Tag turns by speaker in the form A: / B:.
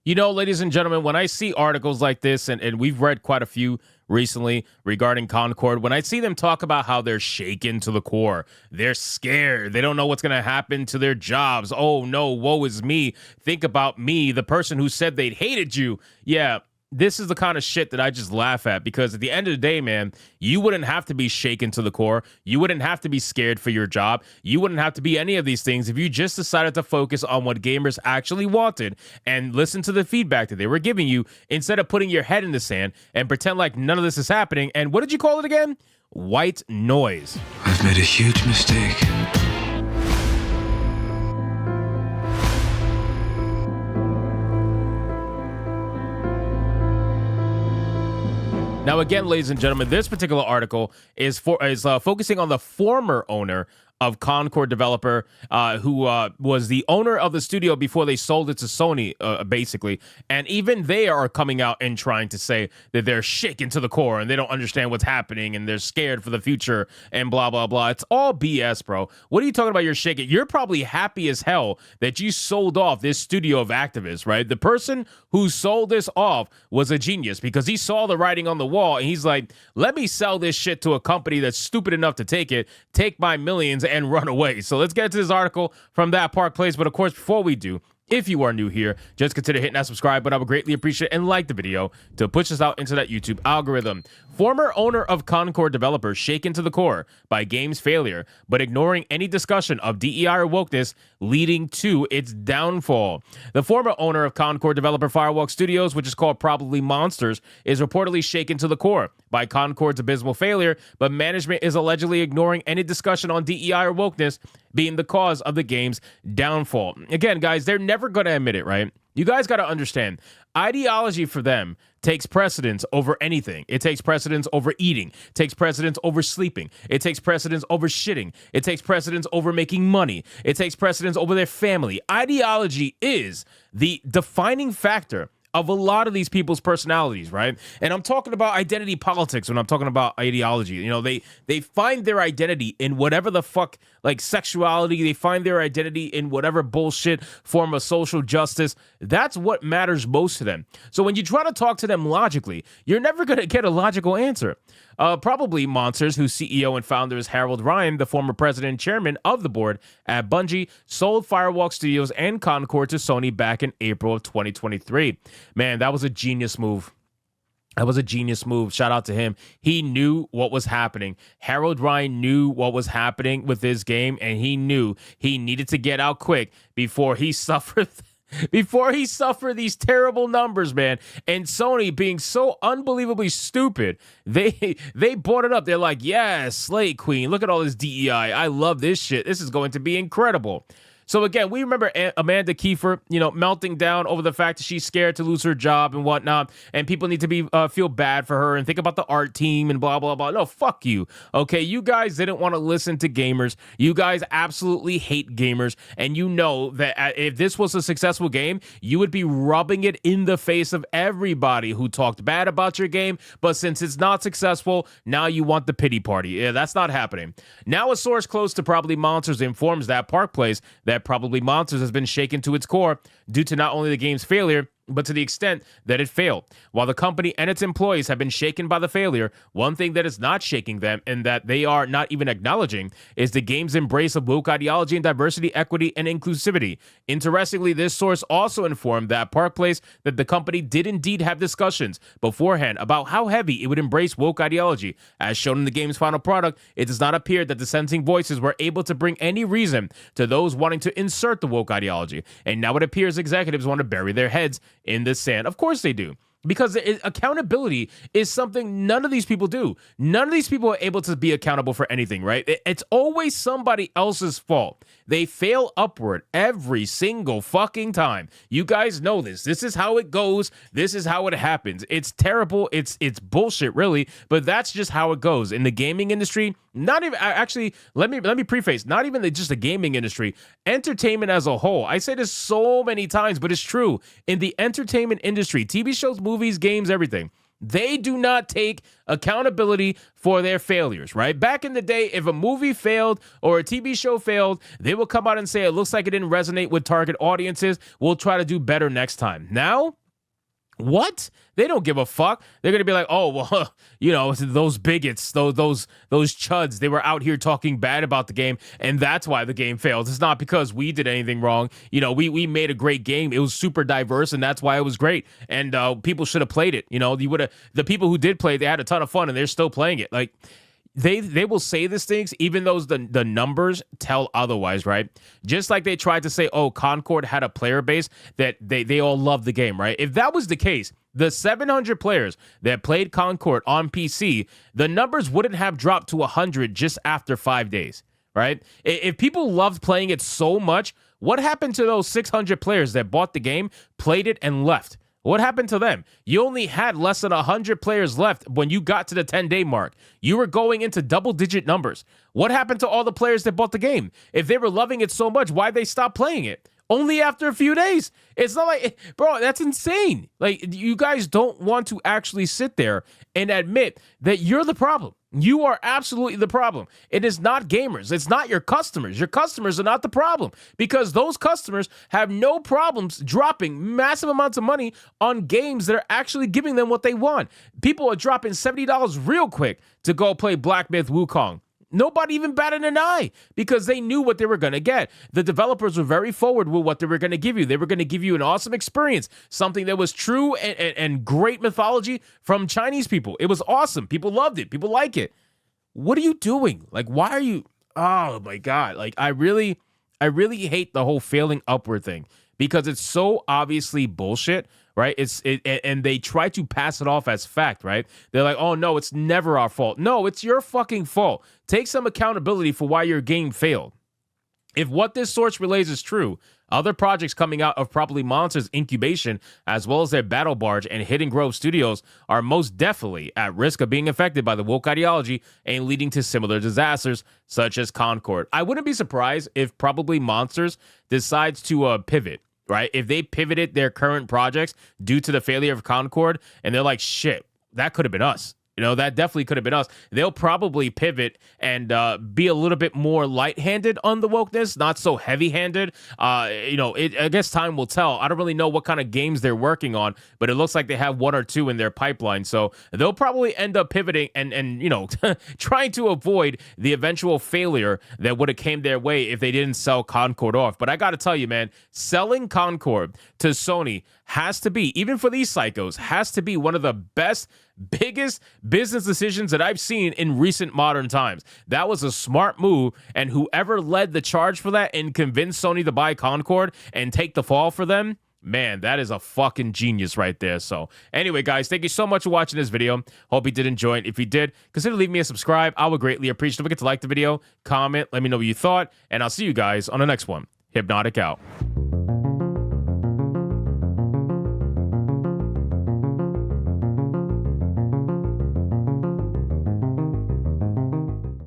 A: You know, ladies and gentlemen, when I see articles like this, and we've read quite a few recently regarding Concord, when I see them talk about how they're shaken to the core, they're scared, they don't know what's going to happen to their jobs. Oh no, woe is me. Think about me, the person who said they'd hated you. Yeah. This is the kind of shit that I just laugh at, because at the end of the day, man, you wouldn't have to be shaken to the core. You wouldn't have to be scared for your job. You wouldn't have to be any of these things if you just decided to focus on what gamers actually wanted and listen to the feedback that they were giving you, instead of putting your head in the sand and pretend like none of this is happening. And what did you call it again? White noise.
B: I've made a huge mistake.
A: Now, again, ladies and gentlemen, this particular article is focusing on the former owner of Concord developer, who was the owner of the studio before they sold it to Sony, basically. And even they are coming out and trying to say that they're shaken to the core and they don't understand what's happening and they're scared for the future and blah, blah, blah. It's all BS, bro. What are you talking about? You're shaking. You're probably happy as hell that you sold off this studio of activists, right? The person who sold this off was a genius, because he saw the writing on the wall and he's like, let me sell this shit to a company that's stupid enough to take my millions and run away. So let's get to this article from That Park Place. But of course, before we do, if you are new here, just consider hitting that subscribe button. I would greatly appreciate it, and like the video to push us out into that YouTube algorithm. Former owner of Concord developer shaken to the core by game's failure, but ignoring any discussion of DEI or wokeness, leading to its downfall. The former owner of Concord developer Firewalk Studios, which is called Probably Monsters, is reportedly shaken to the core by Concord's abysmal failure, but management is allegedly ignoring any discussion on DEI or wokeness being the cause of the game's downfall. Again, guys, they're never going to admit it, right? You guys got to understand, ideology for them takes precedence over anything. It takes precedence over eating. It takes precedence over sleeping. It takes precedence over shitting. It takes precedence over making money. It takes precedence over their family. Ideology is the defining factor of a lot of these people's personalities, right? And I'm talking about identity politics when I'm talking about ideology. You know, they find their identity in whatever the fuck, like sexuality. They find their identity in whatever bullshit form of social justice. That's what matters most to them. So when you try to talk to them logically, you're never going to get a logical answer. Probably Monsters, whose CEO and founder is Harold Ryan, the former president and chairman of the board at Bungie, sold Firewalk Studios and Concord to Sony back in April of 2023. Man, that was a genius move. That was a genius move. Shout out to him. He knew what was happening. Harold Ryan knew what was happening with this game, and he knew he needed to get out quick before he suffered these terrible numbers, man. And Sony, being so unbelievably stupid, they bought it up. They're like, yeah, Slay Queen, look at all this DEI. I love this shit. This is going to be incredible. So again, we remember Amanda Kiefer, melting down over the fact that she's scared to lose her job and whatnot, and people need to be feel bad for her and think about the art team and blah, blah, blah. No, fuck you. Okay, you guys didn't want to listen to gamers. You guys absolutely hate gamers, and you know that if this was a successful game, you would be rubbing it in the face of everybody who talked bad about your game, but since it's not successful, now you want the pity party. Yeah, that's not happening. Now a source close to Probably Monsters informs That Park Place that Probably Monsters has been shaken to its core due to not only the game's failure, but to the extent that it failed. While the company and its employees have been shaken by the failure, one thing that is not shaking them, and that they are not even acknowledging, is the game's embrace of woke ideology and diversity, equity, and inclusivity. Interestingly, this source also informed That Park Place that the company did indeed have discussions beforehand about how heavy it would embrace woke ideology. As shown in the game's final product, it does not appear that dissenting voices were able to bring any reason to those wanting to insert the woke ideology. And now it appears executives want to bury their heads in the sand. Of course they do. Because accountability is something none of these people do. None of these people are able to be accountable for anything, right? It's always somebody else's fault. They fail upward every single fucking time. You guys know this. This is how it goes. This is how it happens. It's terrible. It's bullshit, really. But that's just how it goes in the gaming industry. Not even actually. Let me preface. Not even just the gaming industry. Entertainment as a whole. I say this so many times, but it's true. In the entertainment industry, TV shows, movies, games, everything. They do not take accountability for their failures, right? Back in the day, if a movie failed or a TV show failed, they will come out and say, it looks like it didn't resonate with target audiences. We'll try to do better next time. Now, what? They don't give a fuck. They're going to be like, oh, well, you know, those bigots, those chuds, they were out here talking bad about the game, and that's why the game failed. It's not because we did anything wrong. You know, we made a great game. It was super diverse, and that's why it was great. And people should have played it. You know, the people who did play it, they had a ton of fun, and they're still playing it. Like, They will say these things even though the numbers tell otherwise, right? Just like they tried to say, oh, Concord had a player base that they all love the game, right? If that was the case, the 700 players that played Concord on PC, the numbers wouldn't have dropped to 100 just after 5 days, right? If people loved playing it so much, what happened to those 600 players that bought the game, played it, and left? What happened to them? You only had less than 100 players left when you got to the 10-day mark. You were going into double-digit numbers. What happened to all the players that bought the game? If they were loving it so much, why'd they stop playing it? Only after a few days. It's not like, bro, that's insane. Like, you guys don't want to actually sit there and admit that you're the problem. You are absolutely the problem. It is not gamers. It's not your customers. Your customers are not the problem because those customers have no problems dropping massive amounts of money on games that are actually giving them what they want. People are dropping $70 real quick to go play Black Myth Wukong. Nobody even batted an eye because they knew what they were going to get. The developers were very forward with what they were going to give you. They were going to give you an awesome experience, something that was true and great mythology from Chinese people. It was awesome. People loved it. People like it. What are you doing? Like, why are you? Oh, my God. Like, I really hate the whole failing upward thing because it's so obviously bullshit. Right? And they try to pass it off as fact, right? They're like, oh, no, it's never our fault. No, it's your fucking fault. Take some accountability for why your game failed. If what this source relays is true, other projects coming out of Probably Monsters incubation, as well as their Battle Barge and Hidden Grove studios, are most definitely at risk of being affected by the woke ideology and leading to similar disasters, such as Concord. I wouldn't be surprised if Probably Monsters decides to pivot. Right? If they pivoted their current projects due to the failure of Concord and they're like, shit, that could have been us. You know, that definitely could have been us. They'll probably pivot and be a little bit more light-handed on the wokeness, not so heavy-handed. I guess time will tell. I don't really know what kind of games they're working on, but it looks like they have one or two in their pipeline. So they'll probably end up pivoting and trying to avoid the eventual failure that would have came their way if they didn't sell Concord off. But I got to tell you, man, selling Concord to Sony has to be, even for these psychos, has to be one of the biggest business decisions that I've seen in recent modern times. That was a smart move, and whoever led the charge for that and convinced Sony to buy Concord and take the fall for them, man, that is a fucking genius right there. So anyway, guys, thank you so much for watching this video. Hope you did enjoy it. If you did, consider leaving me a subscribe. I would greatly appreciate it. Don't forget to like the video, comment, let me know what you thought, and I'll see you guys on the next one. Hypnotic out.